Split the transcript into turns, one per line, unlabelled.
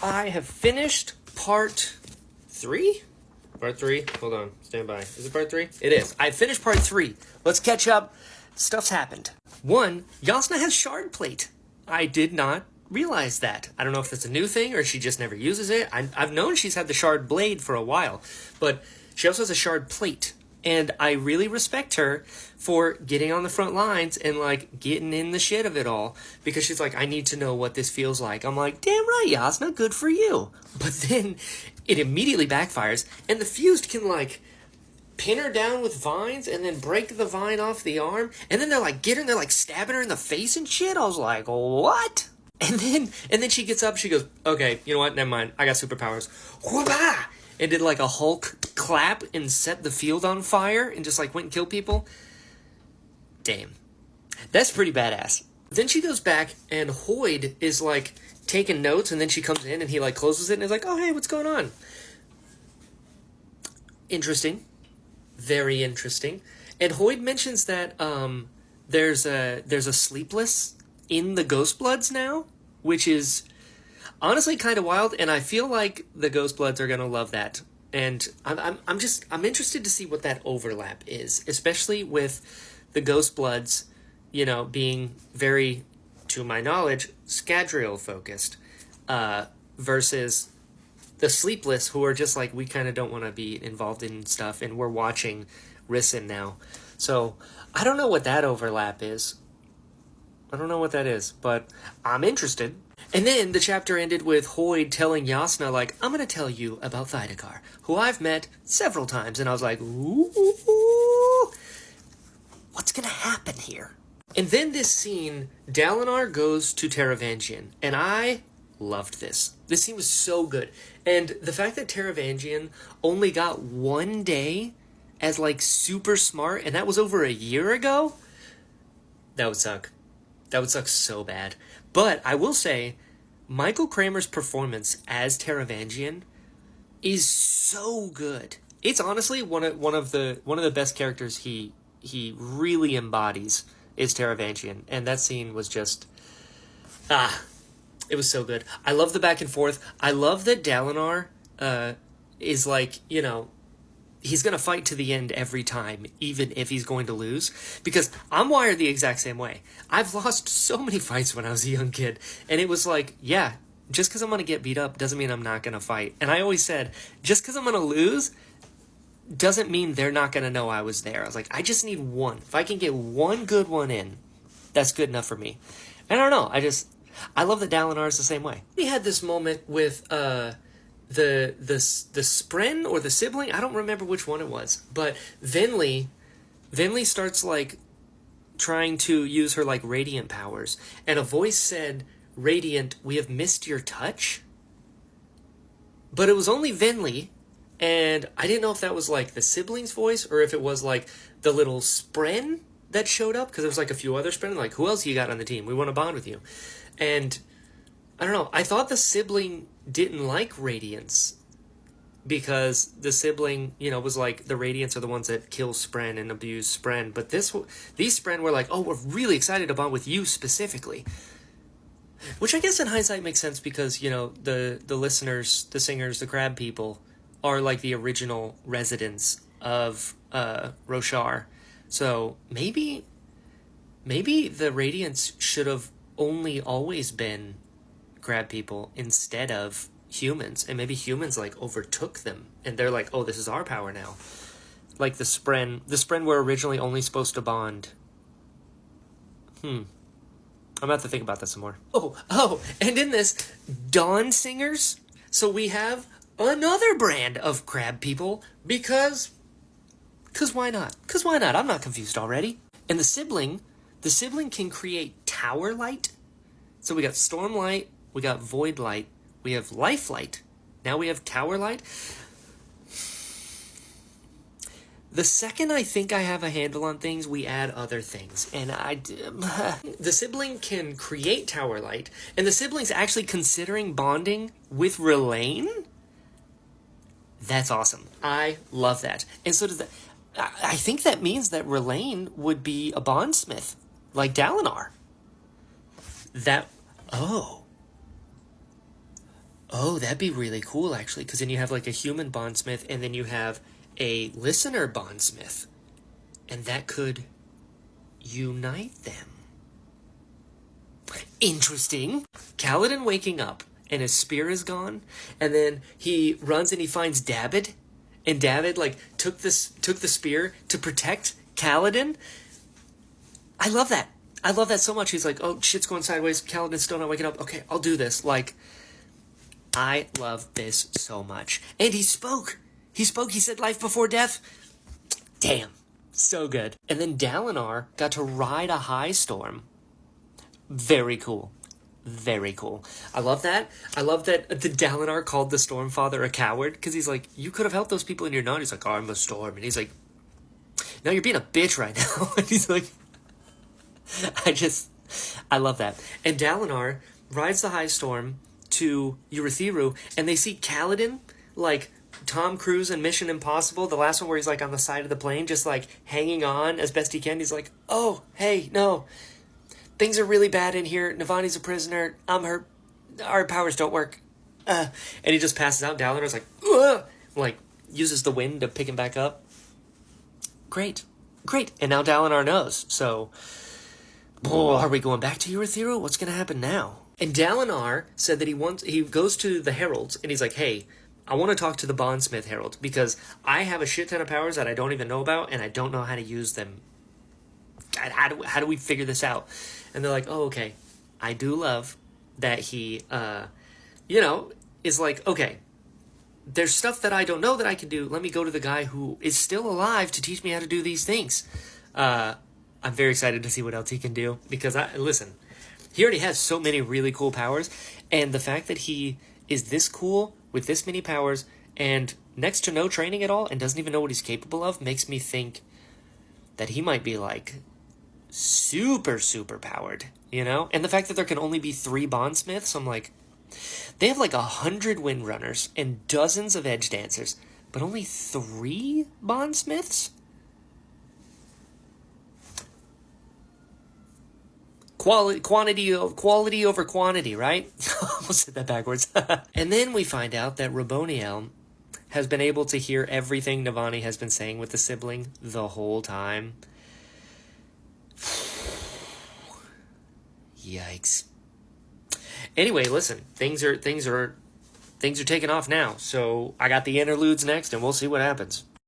I have finished part 3? Part 3? Hold on. Stand by. Is it part 3? It is. I finished part 3. Let's catch up. Stuff's happened. 1, Jasnah has shard plate. I did not realize that. I don't know if that's a new thing or she just never uses it. I've known she's had the shard blade for a while, but she also has a shard plate. And I really respect her for getting on the front lines and, like, getting in the shit of it all. Because she's like, I need to know what this feels like. I'm like, damn right, Jasnah, good for you. But then it immediately backfires. And the Fused can, like, pin her down with vines and then break the vine off the arm. And then they're, like, getting her, they're, like, stabbing her in the face and shit. I was like, what? And then she gets up, she goes, okay, you know what, never mind. I got superpowers. Whoop-ah! And did like a Hulk clap and set the field on fire and just like went and killed people. Damn. That's pretty badass. Then she goes back and Hoid is like taking notes and then she comes in and he like closes it and is like, oh hey, what's going on? Interesting. Very interesting. And Hoid mentions that there's a sleepless in the Ghostbloods now, which is honestly kind of wild, and I feel like the Ghostbloods are gonna love that. And I'm interested to see what that overlap is, especially with the Ghostbloods, you know, being very, to my knowledge, Scadrial focused, versus the Sleepless, who are just like, we kind of don't want to be involved in stuff, and we're watching Rissyn now. So I don't know what that overlap is. I don't know what that is, but I'm interested. And then the chapter ended with Hoid telling Jasnah, like, I'm going to tell you about Thydakar, who I've met several times. And I was like, ooh, what's going to happen here? And then this scene, Dalinar goes to Taravangian. And I loved this. This scene was so good. And the fact that Taravangian only got 1 day as, like, super smart, and that was over a year ago, that would suck. That would suck so bad. But I will say, Michael Kramer's performance as Taravangian is so good. It's honestly one of the best characters he really embodies is Taravangian, and that scene was just it was so good. I love the back and forth. I love that Dalinar is like, you know, he's going to fight to the end every time, even if he's going to lose. Because I'm wired the exact same way. I've lost so many fights when I was a young kid. And it was like, yeah, just because I'm going to get beat up doesn't mean I'm not going to fight. And I always said, just because I'm going to lose doesn't mean they're not going to know I was there. I was like, I just need one. If I can get one good one in, that's good enough for me. And I don't know. I love that Dalinar is the same way. We had this moment with, the Spren or the sibling, I don't remember which one it was, but Venli starts like trying to use her like radiant powers, and a voice said, Radiant, we have missed your touch. But it was only Venli, and I didn't know if that was like the sibling's voice or if it was like the little Spren that showed up, because there was like a few other Spren, like, who else you got on the team? We want to bond with you. And I don't know, I thought the sibling didn't like Radiance because the sibling, you know, was like, the Radiants are the ones that kill Spren and abuse Spren, but these Spren were like, oh, we're really excited to bond with you specifically. Which I guess in hindsight makes sense because, you know, the listeners, the singers, the crab people are like the original residents of Roshar. So maybe the Radiants should have only always been crab people instead of humans, and maybe humans like overtook them and they're like, oh, this is our power now. Like the Spren were originally only supposed to bond. I'm gonna have to think about that some more. Oh, and in this, Dawn Singers, so we have another brand of crab people because why not? Because why not? I'm not confused already. And the sibling can create tower light. So we got storm light, we got void light, we have life light, now we have tower light. The second I think I have a handle on things, we add other things. And the sibling can create tower light, and the sibling's actually considering bonding with Rlain? That's awesome. I love that. And so does that. I think that means that Rlain would be a bondsmith, like Dalinar. Oh, that'd be really cool, actually, because then you have like a human bondsmith, and then you have a listener bondsmith, and that could unite them. Interesting. Kaladin waking up, and his spear is gone, and then he runs and he finds David, and David like took the spear to protect Kaladin. I love that. I love that so much. He's like, oh, shit's going sideways. Kaladin's still not waking up. Okay, I'll do this. Like, I love this so much. And he spoke. He spoke. He said life before death. Damn. So good. And then Dalinar got to ride a high storm. Very cool. Very cool. I love that. I love that the Dalinar called the Stormfather a coward, because he's like, you could have helped those people in your night. He's like, oh, I'm a storm. And he's like, no, you're being a bitch right now. And he's like, I love that. And Dalinar rides the high storm to Urithiru, and they see Kaladin, like Tom Cruise in Mission Impossible, the last one where he's like on the side of the plane, just like hanging on as best he can. He's like, oh, hey, no, things are really bad in here. Navani's a prisoner. I'm hurt. Our powers don't work. And he just passes out. Dalinar's like, ugh! Like, uses the wind to pick him back up. Great. And now Dalinar knows. So, are we going back to Urithiru? What's going to happen now? And Dalinar said that he goes to the heralds, and he's like, hey, I want to talk to the bondsmith herald, because I have a shit ton of powers that I don't even know about, and I don't know how to use them. How do we figure this out? And they're like, oh, okay. I do love that he, is like, okay, there's stuff that I don't know that I can do. Let me go to the guy who is still alive to teach me how to do these things. I'm very excited to see what else he can do, because listen, he already has so many really cool powers, and the fact that he is this cool with this many powers and next to no training at all and doesn't even know what he's capable of makes me think that he might be like super, super powered, you know? And the fact that there can only be 3 bondsmiths, I'm like, they have like 100 windrunners and dozens of edge dancers, but only 3 bondsmiths? Quality over quantity, right? Almost said that backwards. And then we find out that Raboniel has been able to hear everything Navani has been saying with the sibling the whole time. Yikes. Anyway, listen, things are taking off now. So I got the interludes next, and we'll see what happens.